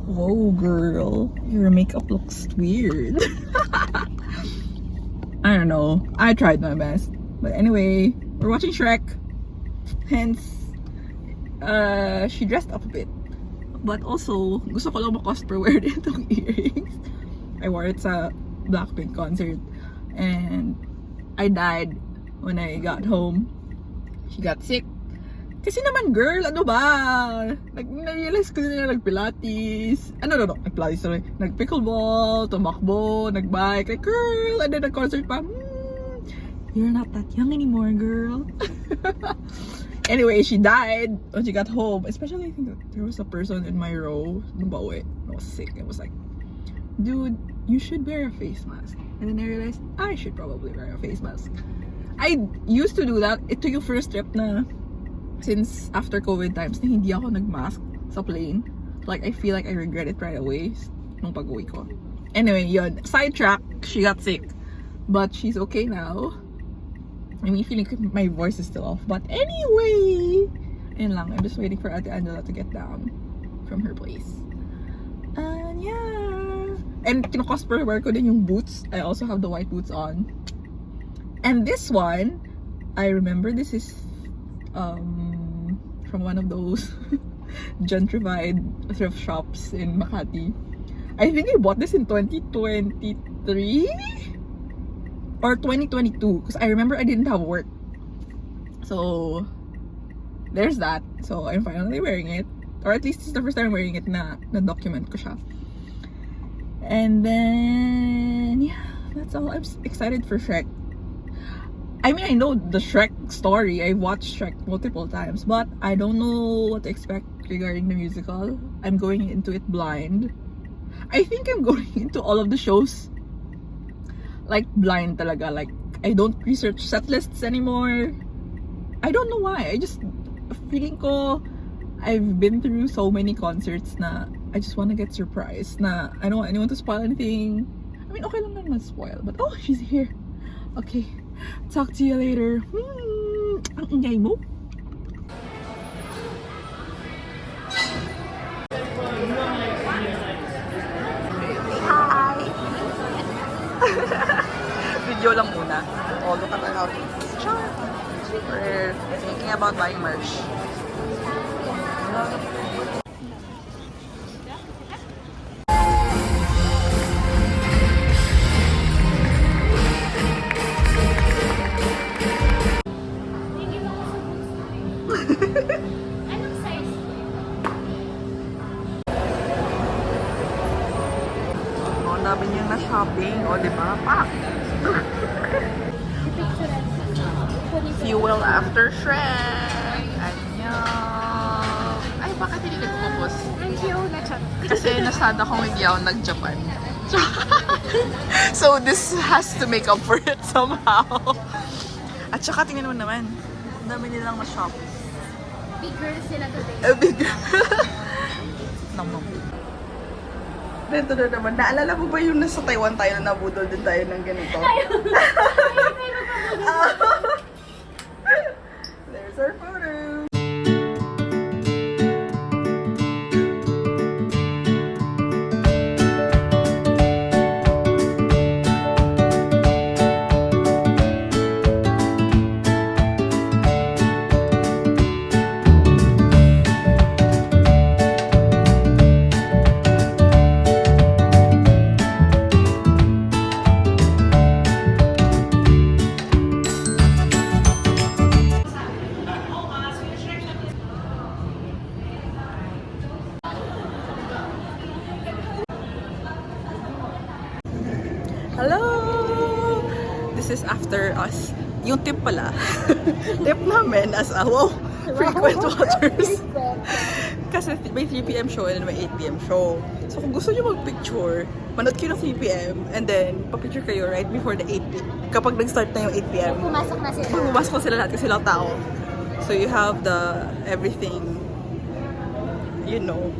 Whoa, girl. Your makeup looks weird. I don't know. I tried my best. But anyway, we're watching Shrek. Hence, she dressed up a bit. But also, gusto ko lang ma-cosplay wear din itong earrings. I wore it sa Blackpink concert. And I died when I got home. She got sick. Kasi naman, girl, ano ba? Na-realize ko na nag-pilates. No. Nag-pilates, sorry. Nag-pickleball, tumakbo, nag-bike. Like, girl, and then nag-concert pa. You're not that young anymore, girl. Anyway, she died when she got home. Especially, I think there was a person in my row. Nung pauwi, I was sick. I was like, dude, you should wear a face mask. And then I realized, I should probably wear a face mask. I used to do that. Ito yung first trip na since after COVID times na hindi ako nag-mask sa plane. Like, I feel like I regret it right away nung pag-uwi ko. Anyway, yun. Sidetrack, she got sick. But she's okay now. I mean, feeling my voice is still off. But anyway, yun lang. I'm just waiting for Ate Angela to get down from her place. And yeah. And kino-cosplay wear ko din yung boots. I also have the white boots on. And this one, I remember this is from one of those gentrified thrift shops in Makati. I think I bought this in 2023 or 2022 because I remember I didn't have work. So there's that. So I'm finally wearing it, or at least it's the first time I'm wearing it na document ko siya. And then yeah, that's all. I'm excited for Shrek. I mean, I know the Shrek story. I watched Shrek multiple times, but I don't know what to expect regarding the musical. I'm going into it blind. I think I'm going into all of the shows like blind talaga. Like, I don't research set lists anymore. I don't know why. I just feeling ko I've been through so many concerts na I just want to get surprised na I don't want anyone to spoil anything. I mean, okay lang naman spoil, but oh, she's here. Okay. Talk to you later. Ang ingay mo. Hi! Video lang muna. Oh, look at our outfits. Sure. We're thinking about buying merch. Anong size? Oh, dami niyang na-shopping. O, diba? Pak! Fuel after Shrek! Annyeong! Ay, bakit hindi nagpupos? Kasi nasada kong hindi ako nag-Japan. So, this has to make up for it somehow. At saka, tingnan mo naman. Ang dami nilang na-shop. Big girl sila today. Big Namang. Dito na naman. Naalala mo ba yung nasa Taiwan tayo na nabudol din tayo ng ganito? There's our photo. Hello! This is after us. Yung tip pala. Tip namin as a frequent watchers. Kasi may 3 p.m. show and may 8 p.m. show. So kung gusto nyo mag-picture, manood kayo ng 3 p.m. and then pa-picture kayo right before the 8 p.m. Kapag nag-start na yung 8 p.m. Pumasok na sila. Pumasok na sila lahat kasi silang tao. So you have the everything, you know,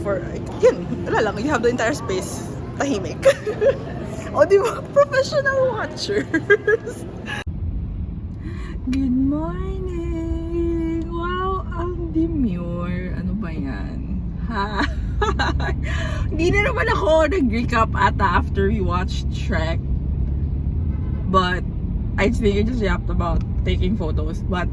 for, yun, wala lang, you have the entire space, tahimik. O, di ba? Professional watchers. Good morning! Wow, ang demure. Ano ba yan? Ha? Hindi na naman ako nag-recap ata after we watched Shrek. But I think I just yapped about taking photos. But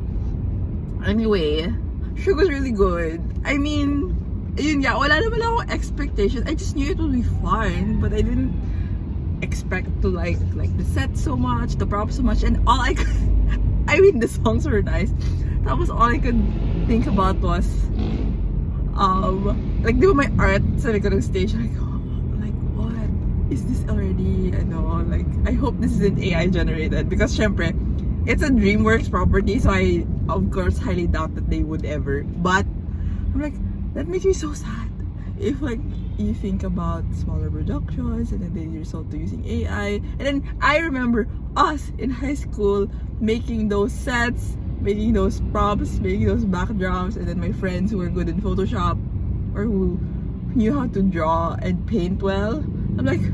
anyway, Shrek was really good. I mean, yun nga, wala naman ako expectations. I just knew it would be fun, but I didn't expect to like the set so much, the props so much, and all I could, I mean, the songs were nice. That was all I could think about was like di ba may art sa likod ng stage, like what is this already? Ano, like I hope this isn't AI generated, because syempre it's a DreamWorks property, so I of course highly doubt that they would ever. But I'm like, that makes me so sad if like you think about smaller productions and then they resort to using AI. And then I remember us in high school making those sets, making those props, making those backdrops, and then my friends who were good in Photoshop or who knew how to draw and paint well. I'm like,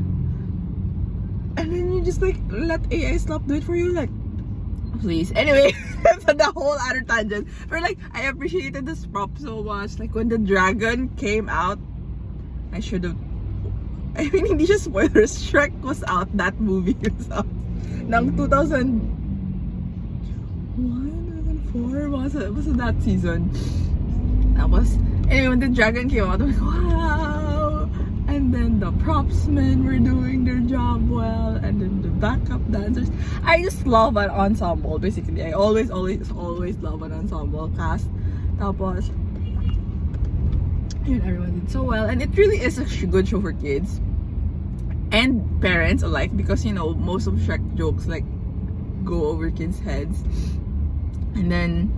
and then you just like let AI stop do it for you, like, please. Anyway, that's the whole other tangent. But like, I appreciated this prop so much. Like when the dragon came out, I should have. I mean, hindi siya spoilers. Shrek was out. That movie was out. Nang 2001, 2004 was it that season? That was. Anyway, when the dragon came out, I'm like, wow. And then the props men were doing their job well, and then the backup dancers. I just love an ensemble. Basically, I always love an ensemble cast. Tapos, yun, everyone did so well, and it really is a good show for kids and parents alike, because you know most of Shrek jokes like go over kids' heads. And then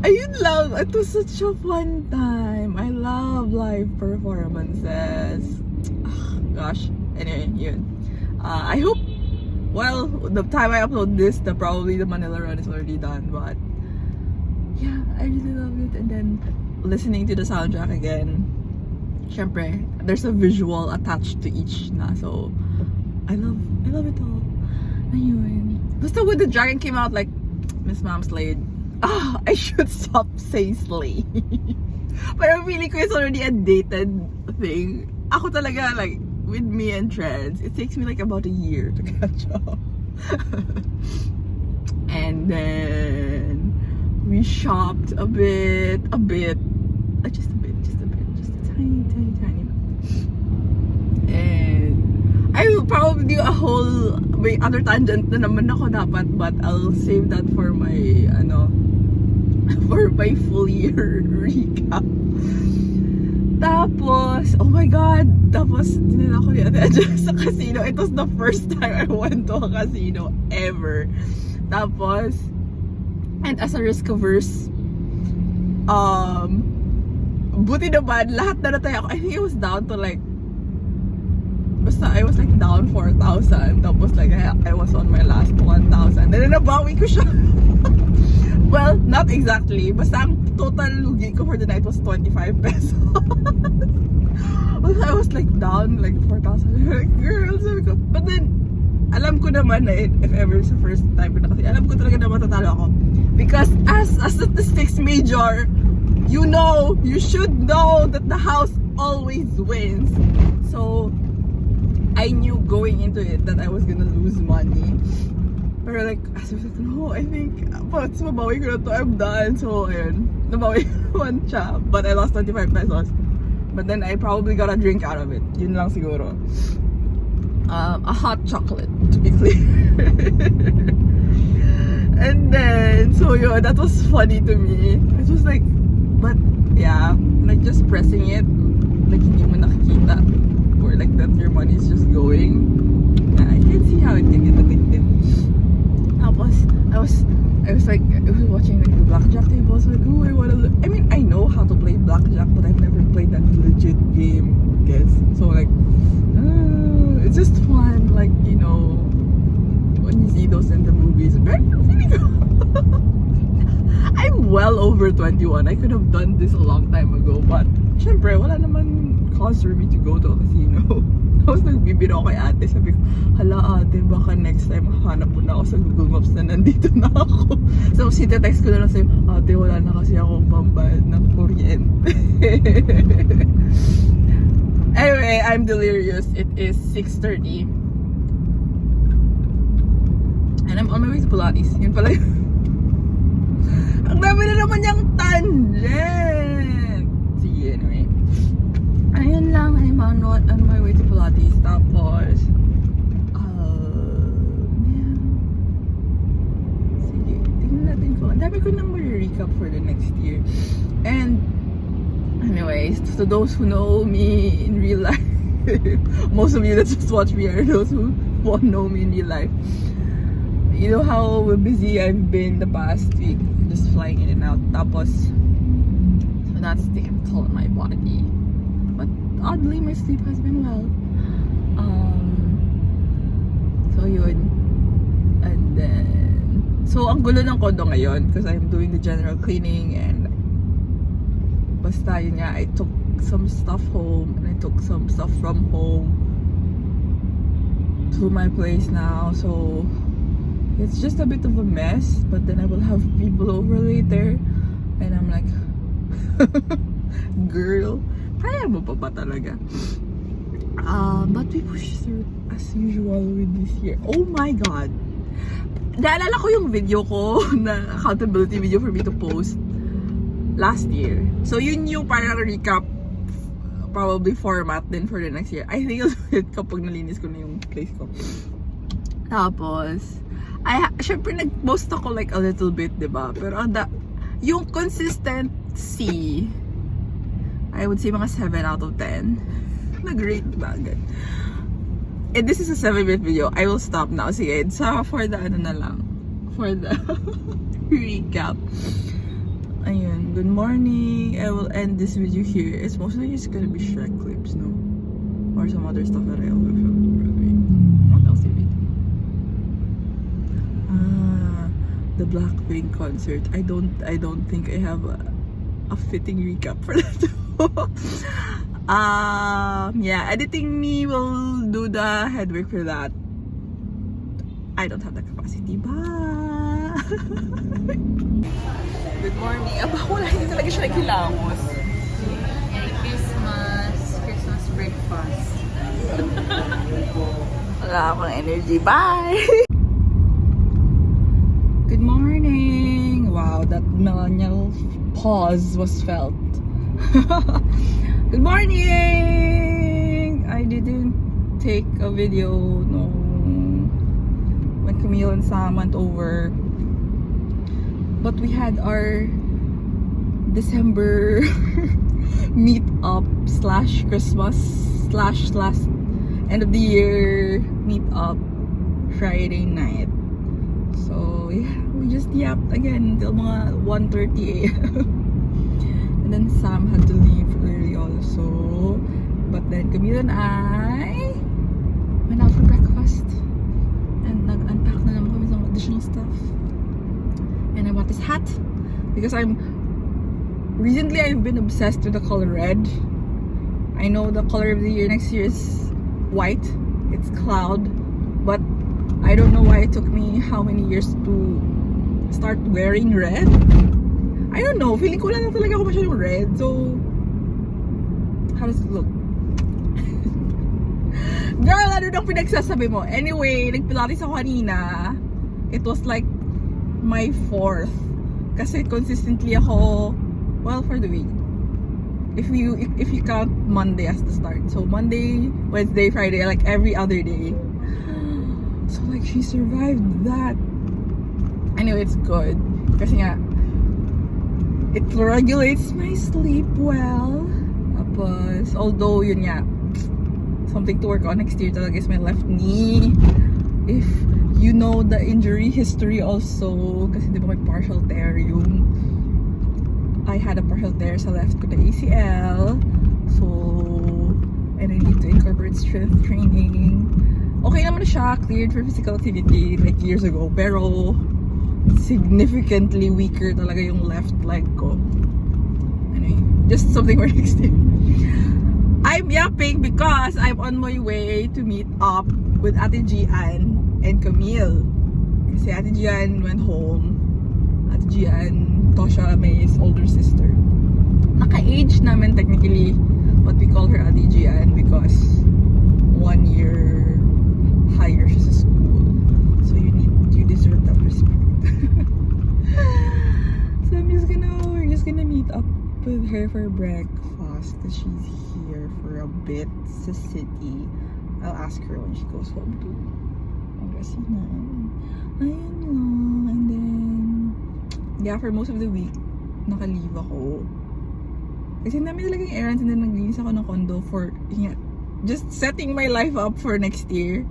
it was such a fun time. I love live performances. Gosh. Anyway, yun. I hope, well, the time I upload this, probably the Manila run is already done, but yeah, I really love it. And then listening to the soundtrack again, syempre, there's a visual attached to each na, so I love it all. Ayun. Basta when the dragon came out, like, Miss Mom slayed. I should stop saying slay. But I'm feeling ko it's already a dated thing. Ako talaga, like, with me and trends, it takes me like about a year to catch up. And then we shopped a bit, just a tiny bit. And I will probably do a whole may other tangent na naman ako dapat, but I'll save that for my for my full year recap. Tapos, oh my god, dinala ko ni Ate Angela sa casino. It was the first time I went to a casino ever. Tapos, and as a risk-averse, buti naman, lahat na natay ako. I think it was down to like, basta I was like down 4,000. Tapos like, I was on my last 1,000. And then nabawi ko siya. Well, not exactly. Basta ang total lugi ko for the night was 25 pesos. I was like down like 4,000. Like, girl, sabi ko. But then, alam ko naman na if ever it's the first time na kasi, alam ko talaga na matatalo ako. Because as a statistics major, you should know that the house always wins. So, I knew going into it that I was gonna lose money. Pero like, as I was like, no, I think, pag mabawi ko na to, I'm done. So, ayun, nabawi naman siya. But I lost 25 pesos. But then I probably got a drink out of it. Yun lang siguro. A hot chocolate, to be clear. And then, so yun, that was funny to me. It was like, but yeah, like just pressing it, like hindi mo nakikita. Or like that your money is just going. Yeah, I can see how it can get addictive. Tapos, I was like, I was watching like the blackjack tables, like, oh, I mean, I know how to play blackjack, but I've never played that legit game, guess. So like, it's just fun, like, you know, when you see those in the movies. But I'm feeling I'm well over 21. I could have done this a long time ago, but syempre, wala naman cause for me to go to a casino. Tapos nagbibiro kay ate, sabi ko, hala ate, baka next time hanap mo na ako sa Google Maps na nandito na ako. So, text ko na lang sa'yo, ate, wala na kasi akong pambayad ng kuryente. I'm delirious. It is 6:30. And I'm on my way to Pilates. Yun pala yun. Ang dami na naman niyang tangent. Sige, anyway. Ayun lang. I'm on my way to Pilates. Tapos, yeah. Sige, tingnan natin ko. Ang dami ko nang recap for the next year. And, anyways, to those who know me in real life, most of you that just watch me are those who won't know me in real life. You know how busy I've been the past week, just flying in and out. Tapos, so that's taking a toll on my body. But oddly, my sleep has been well. So yun. And then, so ang gulo ng kondo ngayon because I'm doing the general cleaning and basta yun nga, I took some stuff home and I took some stuff from home to my place now. So it's just a bit of a mess, but then I will have people over later and I'm like, girl, kaya mo pa ba talaga? But we push through as usual with this year. Oh my god, naalala ko yung video ko na accountability video for me to post last year. So yun yung parang recap, probably format din for the next year. I think I'll do it kapag nalinis ko na yung place ko. Tapos syempre nag-post ako like a little bit, diba? Pero yung consistency, I would say mga 7 out of 10. Nag-rate ba agad? And this is a 7-minute video. I will stop now. Sige, so for the ano na lang, for the recap. Ayun, good morning. I will end this video here. It's mostly just gonna be Shrek clips, no? Or some other stuff that I will film. What else did we do? The Blackpink concert. I don't think I have a fitting recap for that. Yeah, editing me will do the headwork for that. I don't have the capacity. Bye. Good morning. Aba, wala, hindi talaga siya nagkilamos. Merry Christmas! Christmas breakfast. Wala akong energy. Bye! Good morning! Wow, that millennial pause was felt. Good morning! I didn't take a video when Camille and Sam went over. But we had our December meet up / Christmas / last end of the year meet up Friday night. So yeah, we just yapped again until mga 1:30 a.m. And then Sam had to leave early also. But then Camille and I went out for breakfast and nag-unpack na naman kami some additional stuff. And I bought this hat because recently I've been obsessed with the color red. I know the color of the year next year is white. It's cloud. But I don't know why it took me how many years to start wearing red. I don't know. Feeling ko lang talaga ako masyadong red. So, how does it look? Girl, ano nang pinagsasabi mo? Anyway, nagpilates ako kanina. It was like my 4th. Kasi consistently ako, well, for the week. If you count Monday as the start. So, Monday, Wednesday, Friday, like every other day. So, like, she survived that. Anyway, it's good. Kasi nga, it regulates my sleep well. Tapos, although, yun nga, something to work on next year talaga is my left knee. If you know the injury history also, kasi di ba may partial tear yung, I had a partial tear sa left ko na ACL. So, and I need to incorporate strength training. Okay naman siya, cleared for physical activity like years ago, pero significantly weaker talaga yung left leg ko. Anyway, just something for next year. I'm yapping because I'm on my way to meet up with Ate Gian and Camille. Kasi Ate Gian went home. Ate Gian, Tosha May's older sister. Naka-age namin technically, but we call her Ate Gian because her for breakfast because she's here for a bit sa city. I'll ask her when she goes home to Pangasinan. Ayun lang. And then, yeah, for most of the week, naka-leave ako. Kasi namin talagang errands and then naglinis ako ng condo for, yeah, just setting my life up for next year.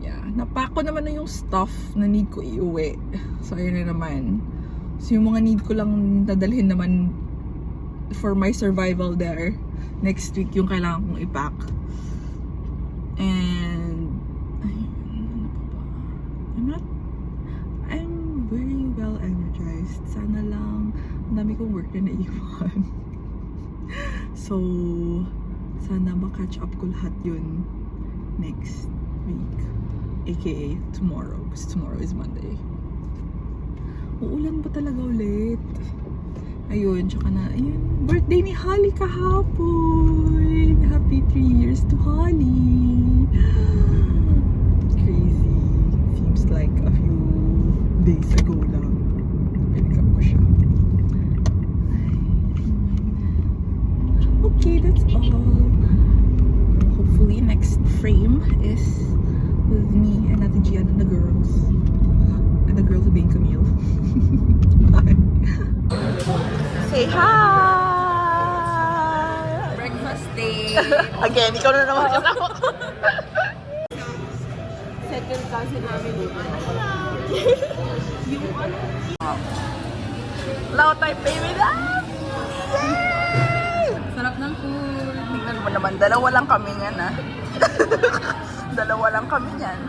Yeah, napack ko naman na yung stuff na need ko iuwi. So, ayun na naman. So, yung mga need ko lang dadalhin naman for my survival there next week yung kailangan kong ipack. And, ayun, ano pa ba? I'm very well energized. Sana lang, ang dami kong work na naiwan. So, sana ma-catch up ko lahat yun next week. AKA tomorrow. Because tomorrow is Monday. Uulan ba talaga ulit? Ayun, tsaka na, ayun, birthday ni Holly kahapon. Happy 3 years to Holly. Crazy. Seems like a few days ago lang. Pick up ko siya. Okay, that's all. Hopefully, next frame is with me and Ate Gian and the girls. And the girls being Camille. Bye. Say hi! Breakfast day. Again, ikaw na naman kasama ko. Second cousin namin dito. Loud type baby that! Yay! Sarap ng food. Tingnan mo naman, dalawa lang kami niyan ah. Dalawa lang kami niyan.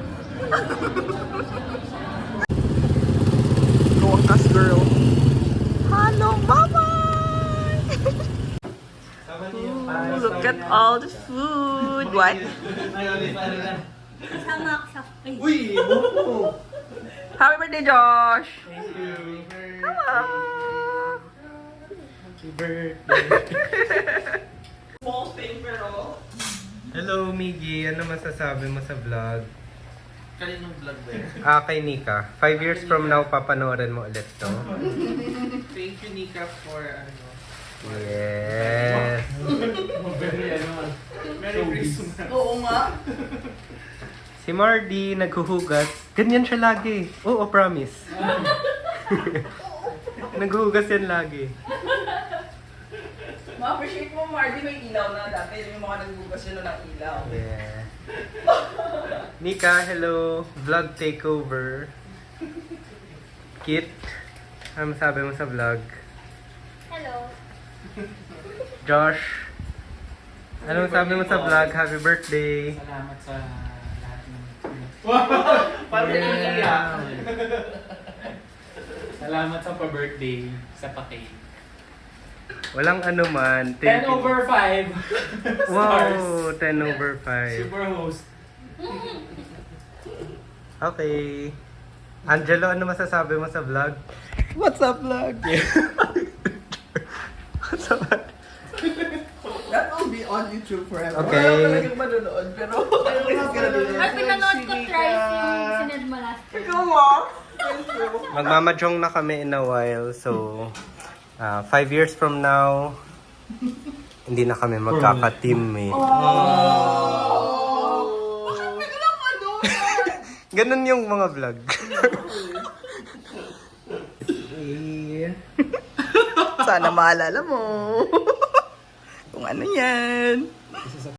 Luwakas girl. Hello, bye-bye! Ooh, look at all the food. What? Kasama ako sa face. Uy! Buko! Happy birthday, Josh! Thank you! Hello! Happy birthday! Small thing pero... Hello, Miggy. Ano masasabi mo sa vlog? Kaninong vlog ba yun? Kay Nika. 5 years from now, papanoorin mo ulit to. Thank you, Nika, for ano. Yes. Merry Christmas. Oo nga. Si Mardy, naghuhugas. Ganyan siya lagi. Oo, promise. Naghuhugas yan lagi. Ma-appreciate mo, Mardy, may ilaw na. Dati yung mga nagbugas yun ng ilaw. Yeah. Nika, hello. Vlog takeover. Kit, ano masabi mo sa vlog? Hello. Josh, ano masabi mo sa vlog? Happy birthday. Salamat sa lahat ng... Parang Yeah. Salamat sa pa-birthday sa pa-cake. Walang ano man. 10 over 5. Wow, 10 over 5. Super host. Okay. Angelo, ano masasabi mo sa vlog? What's up, vlog? What's up? That will be on YouTube forever. Okay. Wala talagang manonood, pero it's gonna be there. Ay, pinanood ko thrice yung sined mo last time. Ikaw mo? Thank you. Magmamajong na kami in a while. So, 5 years from now, hindi na kami magkaka-teammate. Ganun yung mga vlog. Sana maalala mo. Kung ano yan.